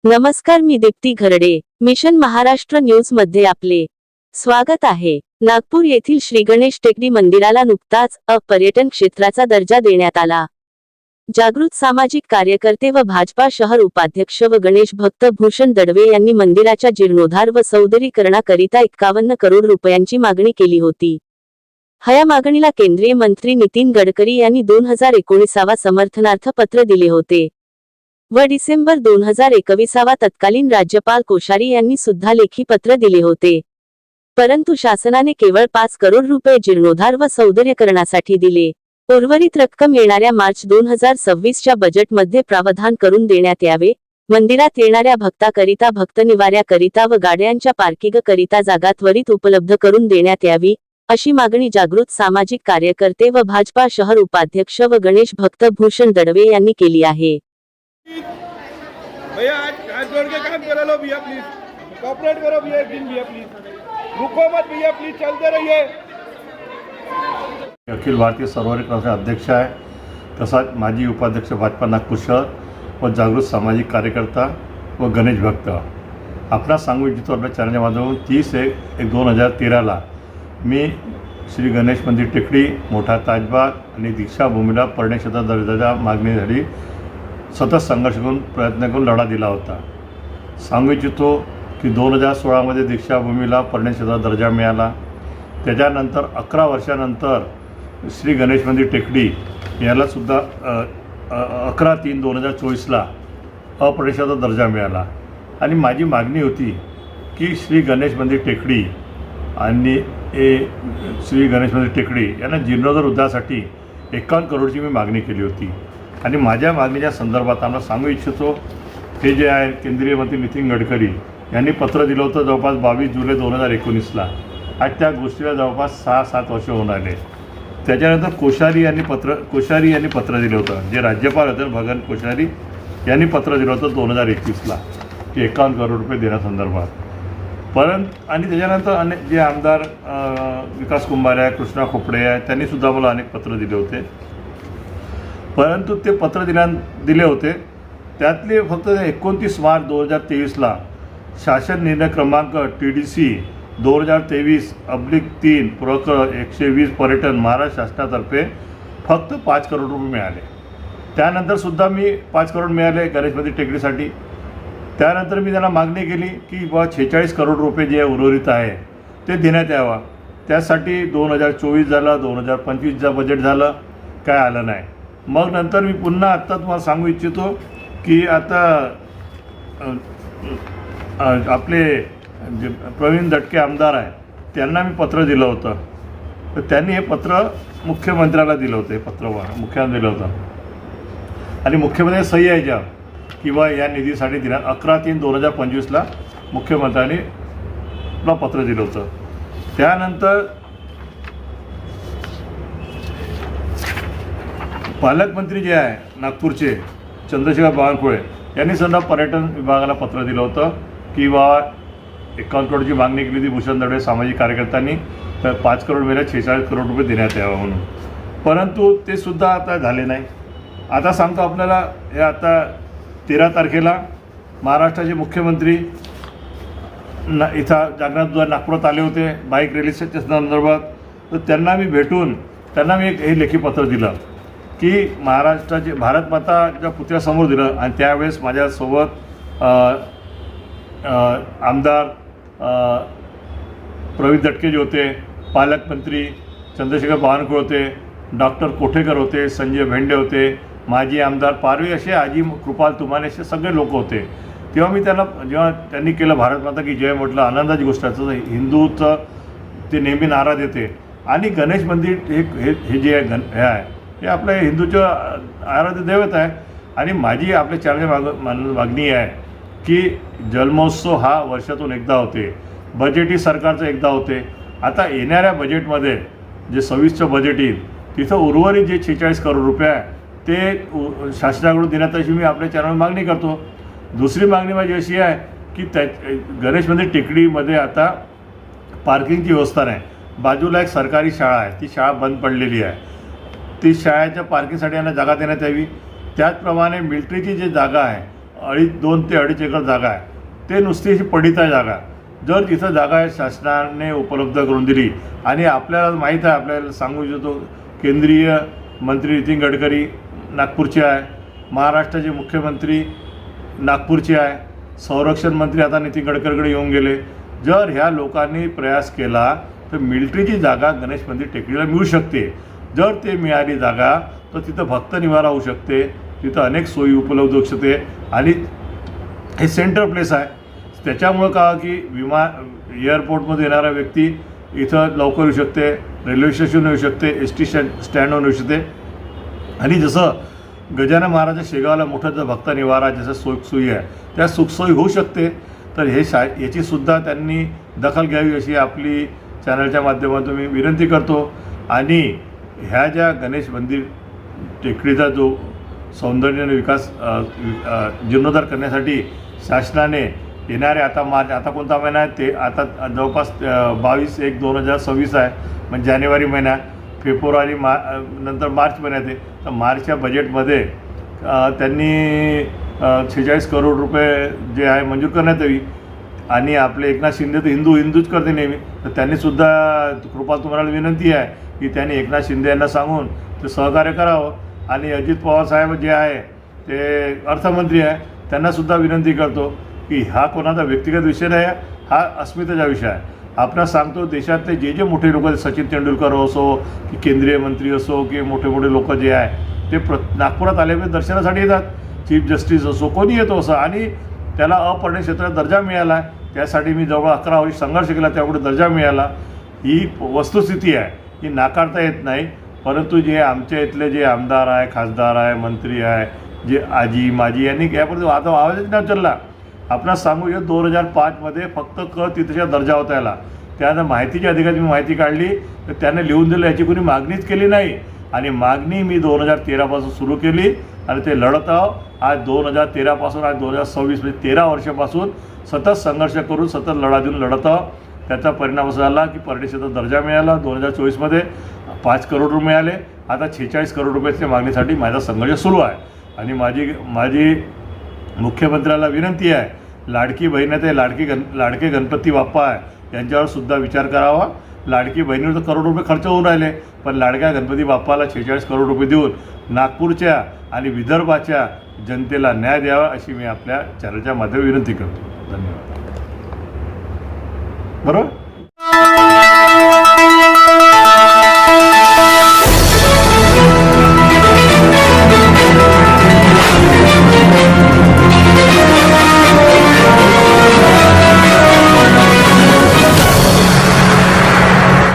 नमस्कार, मी Deepti Gharde. Mission Maharashtra news मध्ये आपले स्वागत आहे. नागपूर येथील श्री गणेश टेकडी मंदिराला नुकताच पर्यटन क्षेत्राचा दर्जा देण्यात आला. जागृत सामाजिक कार्यकर्ते व भाजपा शहर उपाध्यक्ष व गणेश भक्त भूषण दडवे यांनी मंदिराच्या जीर्णोद्धार व सौंदर्यीकरणाकरिता 51 करोड रुपयांची मागणी केली होती. या मागणीला केंद्रीय मंत्री नितीन गडकरी यांनी 2019 समर्थनार्थ पत्र दिले होते व डिसेंबर 2021 तत्कालीन राज्यपाल कोश्यारी यांनी सुद्धा लेखी पत्र दिले होते. परंतु शासनाने केवळ 5 करोड रुपये जीर्णोद्धार व सौंदर्यीकरणासाठी दिले. उर्वरित रक्कम येणाऱ्या मार्च 2026च्या बजेटमध्ये प्रावधान करून देण्यात यावे. मंदिरात येणाऱ्या भक्ताकरिता, भक्तनिवाऱ्याकरिता व गाड्यांच्या पार्किंगकरिता जागा त्वरित उपलब्ध करून देण्यात यावी, अशी मागणी जागृत सामाजिक कार्यकर्ते व भाजपा शहर उपाध्यक्ष व गणेश भक्त भूषण दडवे यांनी केली आहे. भैया हाथ जोड़ के काम करा लो भैया, प्लीज कोऑपरेट करो भैया, दिन भैया प्लीज रुको मत भैया, प्लीज चलते रहिए. अखिल भारतीय सर्वोदय पक्षाचे अध्यक्ष आहे, तसाच माजी उपाध्यक्ष भाजपा नागपूर शहर व जागृत सामाजिक कार्यकर्ता व गणेश भक्त. आपणास सांगू इच्छितो, आपल्या चॅनलच्या माध्यमातून 30/1/2013ला मी श्री गणेश मंदिर टेकडी, मोठा ताजबाग आणि दीक्षाभूमीला पर्यटन दर्जाच्या मागणीसाठी सतत संघर्ष करून प्रयत्न करून लढा दिला होता. सांगू इच्छितो की 2016मध्ये दीक्षाभूमीला पर्यटन दर्जा मिळाला. त्याच्यानंतर 11 वर्षानंतर श्री गणेश मंदिर टेकडी यालासुद्धा 11/3/2024ला अपर्यटन दर्जा मिळाला. आणि माझी मागणी होती की श्री गणेश मंदिर टेकडी आणि श्री गणेश मंदिर टेकडी यांना जीर्णोद्धार उद्धारासाठी 51 करोडची मी मागणी केली होती. आणि माझ्या मागणीच्या संदर्भात आम्हाला सांगू इच्छितो, हे जे आहे केंद्रीय मंत्री नितीन गडकरी यांनी पत्र दिलं होतं जवळपास 22 जुलै 2019ला. आज त्या गोष्टीला जवळपास 6-7 वर्ष होऊन आले. त्याच्यानंतर कोश्यारी यांनी पत्र दिलं होतं, जे राज्यपाल होते भगत कोश्यारी यांनी पत्र दिलं होतं 2021ला की 51 करोड रुपये देण्यासंदर्भात. आणि त्याच्यानंतर अनेक जे आमदार विकास कुंभारे आहे, कृष्णा खोपडे आहे, त्यांनीसुद्धा मला अनेक पत्र दिले होते. परंतु ते पत्र दिले होते त्यातले फक्त 29 मार्च 2023ला शासन निर्णय क्रमांक TDC 2023/3 प्रकरण 120 पर्यटन महाराष्ट्र शासनातर्फे फक्त 5 करोड रुपये मिळाले. त्यानंतरसुद्धा मी 5 करोड मिळाले गणेश मंदिर टेकडीसाठी. त्यानंतर मी त्यांना मागणी केली की 46 करोड रुपये जे उर्वरित आहे ते देण्यात यावा. त्यासाठी 2024 झालं, 2025चं बजेट झालं, काय आलं नाही. मग नंतर मी पुन्हा आत्ता तुम्हाला सांगू इच्छितो की आता आपले जे प्रवीण दटके आमदार आहे त्यांना मी पत्र दिलं होतं. तर त्यांनी हे पत्र मुख्यमंत्र्याला दिलं होतं. हे पत्र मुख्यमंत्री दिलं होतं आणि मुख्यमंत्री सही आहे ज्या किंवा या निधीसाठी दिल्या 11/3/2025ला मुख्यमंत्र्यांनी पत्र दिलं होतं. त्यानंतर पालकमंत्री जे आहे नागपूरचे चंद्रशेखर बावनकुळे यांनी सुद्धा पर्यटन विभागाला पत्र दिलं होतं की 51 करोडची मागणी केली होती भूषण दडवे सामाजिक कार्यकर्त्यांनी, तर 5 करोड मिळाले, 46 करोड रुपये देण्यात यावं म्हणून. परंतु ते सुद्धा आता झाले नाही. आता सांगतो आपल्याला, हे आता 13 तारखेला महाराष्ट्राचे मुख्यमंत्री इथं जागनाथ नागपुरात आले होते बाईक रॅलीच्या संदर्भात. तर त्यांना मी भेटून त्यांना मी हे लेखी पत्र दिलं की महाराष्ट्राचे भारत माताच्या पुतळ्यासमोर दिलं. आणि त्यावेळेस माझ्यासोबत आमदार प्रवीण दटके जे होते, पालकमंत्री चंद्रशेखर बावनकुळे होते, डॉक्टर कोठेकर होते, संजय भेंडे होते, माजी आमदार पारवी, असे आजी कृपाल तुमाने, असे सगळे लोक होते. तेव्हा मी जेव्हा त्यांनी केलं भारत माता की जय म्हटलं, आनंदाची गोष्ट आहे. हिंदूचं ते नेहमी नारा देते. आणि गणेश मंदिर हे जे हे आहे हे आपल्या हिंदूचं आराध्य दैवत आहे. आणि माझी आपल्या चॅनलची मागणी आहे की जन्मोत्सव हा वर्षातून एकदा होते, बजेटही सरकारचं एकदा होते. आता येणाऱ्या बजेटमध्ये जे 26चं बजेट येईल तिथं उर्वरित जे 46 करोड रुपये आहे ते शासनाकडून देण्यात अशी मी आपल्या चॅनलवर मागणी करतो. दुसरी मागणी माझी अशी आहे की गणेश मंदिर टेकडीमध्ये आता पार्किंगची व्यवस्था नाही. बाजूला एक सरकारी शाळा आहे, ती शाळा बंद पडलेली आहे. ती शाळेच्या पार्किंगसाठी यांना जागा देण्यात यावी. त्याचप्रमाणे मिलिटरीची जी जागा आहे 2 ते 2.5 एकर जागा आहे, ते नुसती अशी पडीत आहे जागा. जर तिथं जागा शासनाने उपलब्ध करून दिली, आणि आपल्याला माहीत आहे, आपल्याला सांगू इच्छितो, केंद्रीय मंत्री नितीन गडकरी नागपूरचे आहे, महाराष्ट्राचे मुख्यमंत्री नागपूरचे आहे, संरक्षण मंत्री आता नितीन गडकरीकडे येऊन गेले. जर ह्या लोकांनी प्रयास केला तर मिलिटरीची जागा गणेश मंदिर टेकडीला मिळू शकते. जर ते मिळाली जागा तर तिथं भक्त निवारा होऊ शकते, तिथं अनेक सोयी उपलब्ध होऊ शकते, आणि हे सेंटर प्लेस आहे. त्याच्यामुळं का की एअरपोर्टमध्ये येणारा व्यक्ती इथं लवकर येऊ शकते, रेल्वे स्टेशन येऊ शकते, ST स्टँडवर येऊ शकते. आणि जसं गजानन महाराज शेगावला मोठा जो भक्त निवारा जसं सुखसोयी आहे, त्या सुखसोयी होऊ शकते. तर हे याचीसुद्धा त्यांनी दखल घ्यावी अशी आपली चॅनलच्या माध्यमातून मी विनंती करतो. आणि ह्या ज्या गणेश मंदिर टेकडीचा जो सौंदर्याने विकास जीर्णोद्धार करण्यासाठी शासनाने येणारे आता कोणता महिना आहे, ते आता जवळपास 22/1/2026 आहे, म्हणजे जानेवारी महिना, फेब्रुवारी नंतर मार्च महिन्यात आहे. तर मार्चच्या बजेटमध्ये त्यांनी 46 करोड रुपये जे आहे मंजूर करण्यात यावी. आणि आपले एकनाथ शिंदे तर हिंदूच करते नेहमी, तर त्यांनीसुद्धा कृपा तुम्हाला विनंती आहे की त्यांनी एकनाथ शिंदे यांना सांगून ते सहकार्य करावं. आणि अजित पवार साहेब जे आहे ते अर्थमंत्री आहे, त्यांनासुद्धा विनंती करतो की हा कोणाचा व्यक्तिगत विषय नाही आहे, हा अस्मितेचा विषय आहे. आपणास सांगतो, देशातले जे मोठे लोक, सचिन तेंडुलकर असो की केंद्रीय मंत्री असो की मोठे लोक जे आहे ते नागपुरात आल्यामुळे दर्शनासाठी येतात. चीफ जस्टिस असो, कोणी येतो असं, आणि त्याला अपर्याय क्षेत्रात दर्जा मिळाला आहे. त्यासाठी मी जवळ 11 वर्ष संघर्ष केला, त्यामुळे दर्जा मिळाला. ही वस्तुस्थिती आहे, ही नाकारता येत नाही. परंतु जे आमच्या इथले जे आमदार आहे, खासदार आहे, मंत्री आहे, जे आजी माजी यांनी यापर्यंत आता आवाजच नाही उचलला. आपणास सांगू, 2005मध्ये फक्त तिथेचा दर्जा होता याला. त्यानंतर माहितीच्या अधिकाऱ्यांनी माहिती काढली तर त्याने लिहून दिलं, याची कोणी मागणीच केली नाही. आणि मागणी मी 2013पासून सुरू केली, आणि ते लढत आहो. आज 2013पासून आज 2026 म्हणजे 13 वर्षापासून सतत संघर्ष करून सतत लढा देऊन लढत आहो. त्याचा परिणाम असा झाला की पर्यटनाचा दर्जा मिळाला. 2024मध्ये 5 करोड रुपये मिळाले. आता 46 करोड रुपयाच्या मागणीसाठी माझा संघर्ष सुरू आहे. आणि माझी मुख्यमंत्र्याला विनंती आहे, लाडकी बहीण आहे, लाडके गणपती बाप्पा आहे, यांच्यावर सुद्धा विचार करावा. लाडकी बहिणीवर तर करोड रुपये खर्च होऊन राहिले, पण लाडक्या गणपती बाप्पाला 46 करोड रुपये देऊन नागपूरच्या आणि विदर्भाच्या जनतेला न्याय द्यावा अशी मी आपल्या चॅनलच्या माध्यमातून विनंती करतो. धन्यवाद. बरोबर.